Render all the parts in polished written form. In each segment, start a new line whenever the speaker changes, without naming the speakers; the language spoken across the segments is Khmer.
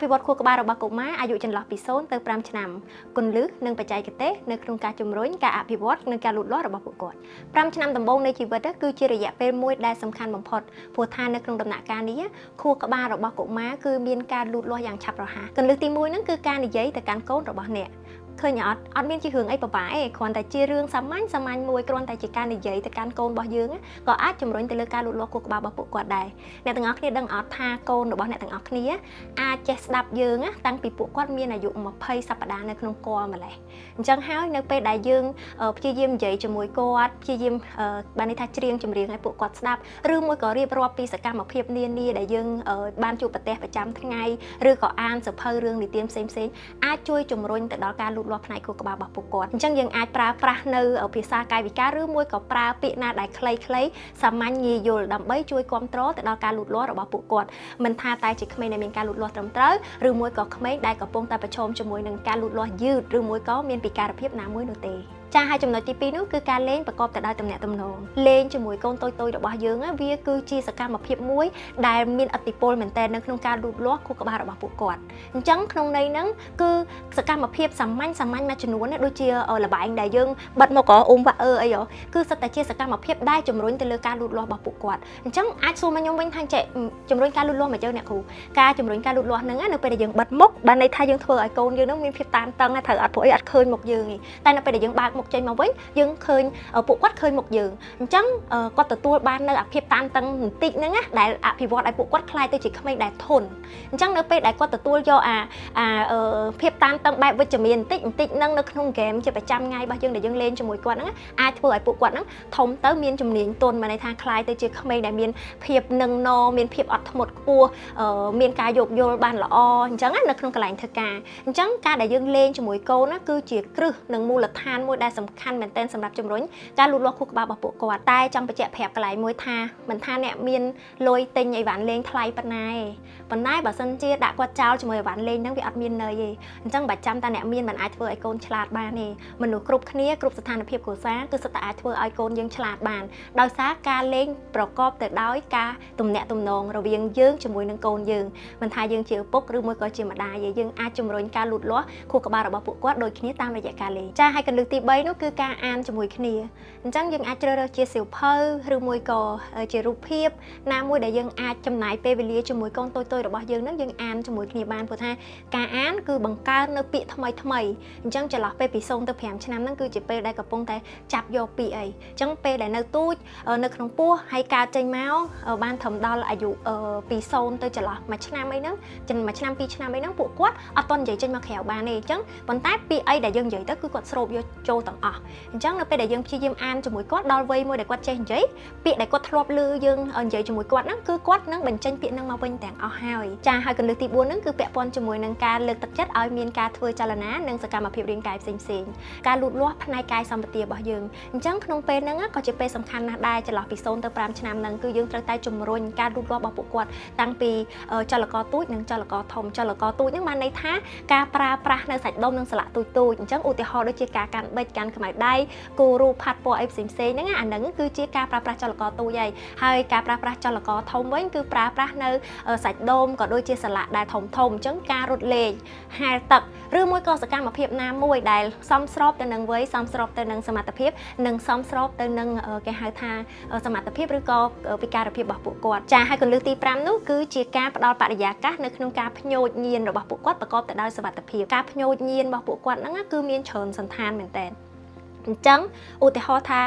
ភិវឌ្ឍខួរក្បាលរបស់កុមារអាយុចន្លោះពី0ទៅ5ឆ្នាំគន្លឹះនិងបច្ចេកទេសនៅក្នុងការជំរុញការអភិវឌ្ឍនិងការលូតលាស់របស់ពួកគាត់5ឆ្នាំដំបូងនៃជីវិតគឺជារយៈពេលមួយដែលសំខាន់បំផុតព្រោះថានៅក្នុងដំណាក់កាលនេះខួរក្បាលរបស់កុមារគឺមានការលូតលាស់យ៉ាងឆាប់រហ័សគន្លឹះទី1ហ្នឹងគឺការនិយាយទៅកាន់កូនរបស់អ្នកឃើញអត់មានជារឿងអីពិបាកទេគ្រាន់តែជារឿងសាមញ្ញមួយគ្រាន់តែជាការនិយាយទៅកាន់កូនរបស់យើងក៏អាចជំរុញទៅលើការលូតលាស់ខួរក្បាលរបស់ពួកគាត់ដែរអ្នកទាំងអស់គ្នាដឹងអត់ថាកូនរបស់អ្នកទាំងអស់គ្នាអាចចេះស្ដាប់យើងតាំងពីពួកគាត់មានអាយុ20សប្តាហ៍នៅក្នុងគល់ម្លេះអញ្ចឹងហើយនៅពេលដែលយើងព្យាយាមនិយាយជាមួយគាត់ព្យាយាមបានន័យថាច្រៀងចម្រៀងឲ្យពួកគាត់ស្ដាប់ឬមួយក៏រៀបរាប់ពីសកម្មភាពនានាដែលយើងបានជួបប្រទះប្រចាំថ្ងៃឬក៏អានសៀវភៅរឿងនិទានផ្សេងអាចជួយជំរុញទៅដល់ការលូតលាស់ផ្នែកខួរក្បាលរបស់ពួកគាត់អញ្ចឹងយើងអាចប្រើប្រាស់នៅភាសាកាយវិការឬមួយក៏ប្រើពាក្យណាដែលខ្លីៗសាមញ្ញងាយយល់ដើម្បីជួយគ្រប់គ្រងទៅដល់ការលូតលាស់របស់ពួកគាត់មិនថាតែជាក្មេងដែលមានការលូតលាស់ត្រឹមត្រូវឬមួយក៏ក្មេងដែលកំពុងតែប្រឈមជាមួយនឹងការលូតលាស់យឺតឬមួយក៏មានពិការភាពណាមួយនោះទេចាហើយចំណុចទី2នោះគឺការលេងប្រកបទៅដោយទំនាក់ទំនងលេងជាមួយកូនតូចៗរបស់យើងវាគឺជាសកម្មភាពមួយដែលមានឥទ្ធិពលមែនទែននៅក្នុងការលូតលាស់ខួរក្បាលរបស់ពួកគាត់អញ្ចឹងក្នុងន័យហ្នឹងគឺសកម្មភាពសាមញ្ញមួយចំនួនដូចជាល្បែងដែលយើងបិទមកអ៊ុំវ៉ាអឺអីគឺសិតតែជាសកម្មភាពដែលជំរុញទៅលើការលូតលាស់របស់ពួកគាត់អញ្ចឹងអាចសួរមកខ្ញុំវិញថាចេះជំរុញការលូតលាស់មកយើងអ្នកគ្រូការជំរុញការលូតលាស់ហ្នឹងនៅពេលដែលយើងបិទមុខបានន័យថាយើងធ្វើឲ្យកូនយើងហ្នឹងមានភាពតានតឹងត្រូវអត់ព្រោះអីអត់ឃើញមុខយើងទេតែនៅពេលដែលយើងបើកមុខចេញមកវិញយើងឃើញពួកគាត់ឃើញមុខយើងអញ្ចឹងគាត់ទទួលបាននៅអាភាពតានតឹងបន្តិចហ្នឹងដែលអភិវឌ្ឍឲ្យពួកគាត់ខ្លាយទៅជាក្មេងដែលធន់អញ្ចឹងនៅពេលដែលគាត់ទទួលយកភាពតានតឹងបែបវិជ្ជមានបន្តិចហ្នឹងនៅក្នុងហ្គេមជាប្រចាំថ្ងៃរបស់យើងដែលយើងលេងជាមួយគាត់ហ្នឹងអាចធ្វើឲ្យពួកគាត់ហ្នឹងធំទៅមានជំនាញទន់មានន័យថាខ្លាយទៅជាក្មេងដែលមានភាពនឹងណមានភាពអត់ធ្មត់ខ្ពស់មានការយោគយល់បានល្អអញ្ចឹងនៅក្នុងកន្លែងធ្វើការអញ្ចឹងការដែលយើងលេងជាមួយកូនគឺជាគ្រឹះនិងមូលដ្ឋានមួយដែលសំខាន់មែនទែនសម្រាប់ជំរុញការលូតលាស់ខួរក្បាលរបស់ពួកគាត់តែចង់បញ្ជាក់ប្រាប់កន្លែងមួយថាមិនថាអ្នកមានលុយទិញអីវ៉ាន់លេងថ្លៃប៉ុណ្ណាទេប៉ុន្តែបើសិនជាដាក់គាត់ចោលជាមួយអីវ៉ាន់លេងហ្នឹងវាអត់មានន័យទេអញ្ចឹងបើចាំតែអ្នកមានមិនអាចធ្វើឲ្យកូនឆ្លាតបានទេមនុស្សគ្រប់គ្នាគ្រប់ស្ថានភាពគ្រួសារគឺសុទ្ធតែអាចធ្វើឲ្យកូនយើងឆ្លាតបានដោយសារការលេងប្រកបទៅដោយការទំនាក់ទំនងរវាងយើងជាមួយនឹងកូនយើងមិនថាយើងជាឪពុកឬមួយក៏ជាម្ដាយយើងអាចជំរុញការលូតលាស់ខួរក្បាលរបស់ពួកគាត់ដូចគ្នាតាមរយៈការលេងចាហើយកន្លឹះទី3នោះគឺការអានជាមួយគ្នាអញ្ចឹងយើងអាចជ្រើសរើសជាសៀវភៅឬមួយក៏ជារូបភាពណាមួយដែលយើងអាចចំណាយពេលវេលាជាមួយកូនតូចៗរបស់យើងនឹងយើងអានជាមួយគ្នាបានព្រោះថាការអានគឺបង្កើននៅពាក្យថ្មីអញ្ចឹងចន្លោះពេលពី0ទៅ5ឆ្នាំហ្នឹងគឺជាពេលដែលកំពុងតែចាប់យកពាក្យអីអញ្ចឹងពេលដែលនៅទូចនៅក្នុងពោះហើយកើតចេញមកបានត្រឹមដល់អាយុពី0ទៅចន្លោះ1ឆ្នាំអីហ្នឹង1ឆ្នាំ2ឆ្នាំអីហ្នឹងពួកគាត់អត់ទាន់និយាយចេញមកក្រៅបានទេអញ្ចឹងប៉ុន្តែពាក្យអីដែលយើងនិយាយទៅគឺគាត់ស្រូបយកចូលទាំងអស់អញ្ចឹងនៅពេលដែលយើងព្យាយាមអានជាមួយគាត់ដល់វ័យមួយដែលគាត់ចេះនិយាយពាក្យដែលគាត់ធ្លាប់ឮយើងនិយាយជាមួយគាត់ហ្នឹងគឺគាត់នឹងបញ្ចេញពាក្យហ្នឹងមកវិញទាំងអស់ហើយចាហើយកន្លឹះទី4ហ្នឹងគឺពាក់ព័ន្ធជាមួយនឹងការលើកទឹកចិត្តឲ្យមានការធ្វើចលនានិងសកម្មភាពរាងកាយផ្សេងការលូតលាស់ផ្នែកកាយសម្បទារបស់យើងអញ្ចឹងក្នុងពេលហ្នឹងក៏ជាពេលសំខាន់ណាស់ដែរចន្លោះពី0ទៅ5ឆ្នាំហ្នឹងគឺយើងត្រូវតែជំរុញការលូតលាស់របស់ពួកគាត់តាំងពីចលករទូចនិងចលករធំចលករទូចហ្នឹងបានន័យថាការប្រើប្រាស់នៅសាច់ដុំនិងសន្លាក់ទូចអញ្ចឹងឧទាហរណ៍ដូចជាការកាន់បិចកាន់ខ្មៅដៃគូរូបផាត់ពណ៌អីផ្សេងហ្នឹងអាហ្នឹងគឺជាការប្រើប្រាស់ចលករទូចហើយការប្រើប្រាស់ចលករធំវិញគឺប្រើប្រាស់នៅសាច់ដុំក៏ដូចជាសន្លាក់ដែលធំអញ្ចឹងការរត់លេងហែលទឹកឬមួយក៏សកម្មភាពណាមួយដែលសមស្របទៅនឹងវ័យសមស្របទៅនឹងសមត្ថភាពនិងសមស្របទៅនឹងគេហៅថាសមត្ថភាពឬក៏ពិការភាពរបស់ពួកគាត់ចាហើយកន្លឹះទី5នោះគឺជាការផ្ដល់បរិយាកាសនៅក្នុងការភ្ញូចញៀនរបស់ពួកគាត់ប្រកបទៅដោយសុវត្ថិភាពការភ្ញូចញៀនរបស់ពួកគាត់ហ្នឹងគឺមានច្រើនសន្តានមែនតើអញ្ចឹងឧទាហរណ៍ថា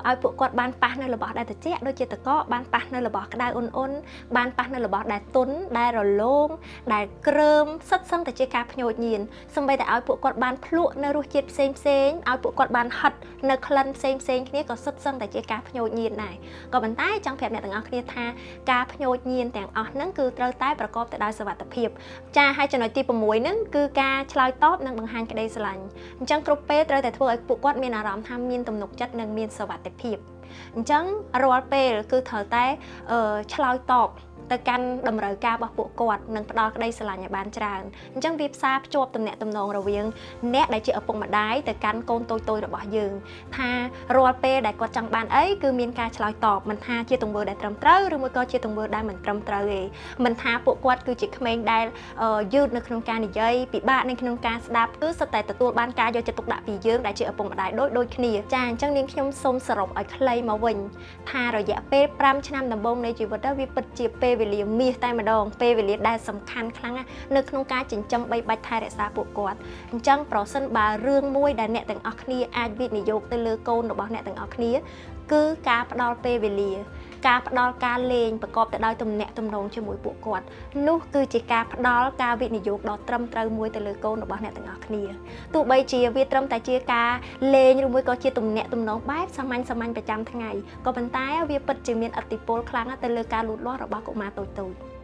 ឲ្យពួកគាត់បានប៉ះនៅរបស់ដែលត្រជាក់ដូចជាទឹកកកបានប៉ះនៅរបស់ក្តៅអ៊ុនបានប៉ះនៅរបស់ដែលទន់ដែលរលោងដែលក្រើមសិតសឹងតែជាការភ្ញូចញៀនសូម្បីតែឲ្យពួកគាត់បានភ្លក់នៅរសជាតិផ្សេងឲ្យពួកគាត់បានហិតនៅក្លិនផ្សេងគ្នាក៏សិតសឹងតែជាការភ្ញូចញៀនដែរក៏ប៉ុន្តែចង់ប្រាប់អ្នកទាំងអស់គ្នាថាការភ្ញូចញៀនទាំងអស់ហ្នឹងគឺត្រូវតែប្រកបទៅដោយសុវត្ថិភាពចាហើយចំណុចទី6ហ្នឹងគឺការឆ្លើយតបនិងបង្ហាញក្តីស្រឡាញ់អញ្ចឹងគ្រប់ពេលត្រូវតែធ្វើឲ្យពួកគាត់មានអារម្មណ៍ថាមានទំនុកចិត្តនិងមានសុវត្ថិភាពអញ្ចឹងរាល់ពេលគឺត្រូវតែឆ្លើយតប ទៅកាន់តម្រូវការរបស់ពួកគាត់និងផ្ដល់ក្តីស្រឡាញ់ឲ្យបានច្រើនអញ្ចឹងវាផ្សារភ្ជាប់ទំនាក់ទំនងរវាងអ្នកដែលជាឪពុកម្ដាយទៅកាន់កូនតូចៗរបស់យើងថារាល់ពេលដែលគាត់ចង់បានអីគឺមានការឆ្លើយតបមិនថាជាទង្វើដែលត្រឹមត្រូវឬមួយក៏ជាទង្វើដែលមិនត្រឹមត្រូវទេមិនថាពួកគាត់គឺជាក្មេងដែលយឺតនៅក្នុងការនិយាយពិបាកនៅក្នុងការស្ដាប់គឺសុទ្ធតែទទួលបានការយកចិត្តទុកដាក់ពីយើងដែលជាឪពុកម្ដាយដូចគ្នាចាអញ្ចឹងនាងខ្ញុំសូមសរុបឲ្យខ្លីមកវិញថារយៈពេល5ឆ្នាំដំបូងនៃជីវិតវាពិតជាពេលវេលាមាសតែម្ដងពេលវេលាដែលសំខាន់ខ្លាំងនៅក្នុងការចិញ្ចឹមបីបាច់ថែរក្សាពួកគាត់អញ្ចឹងប្រសិនបើរឿងមួយដែលអ្នកទាំងអស់គ្នាអាចវិនិយោគទៅលើកូនរបស់អ្នកទាំងអស់គ្នាគឺការផ្ដល់ពេលវេលាការផ្ដល់ការលេងប្រកបទៅដោយទំនាក់ទំនងជាមួយពួកគាត់នោះគឺជាការផ្ដល់ការវិនិយោគដ៏ត្រឹមត្រូវមួយទៅលើកូនរបស់អ្នកទាំងអស់គ្នាទោះបីជាវាត្រឹមតែជាការលេងឬមួយក៏ជាទំនាក់ទំនងបែបសាមញ្ញប្រចាំថ្ងៃក៏ប៉ុន្តែវាពិតជាមានឥទ្ធិពលខ្លាំងទៅលើការលូតលាស់របស់កុមារតូចៗ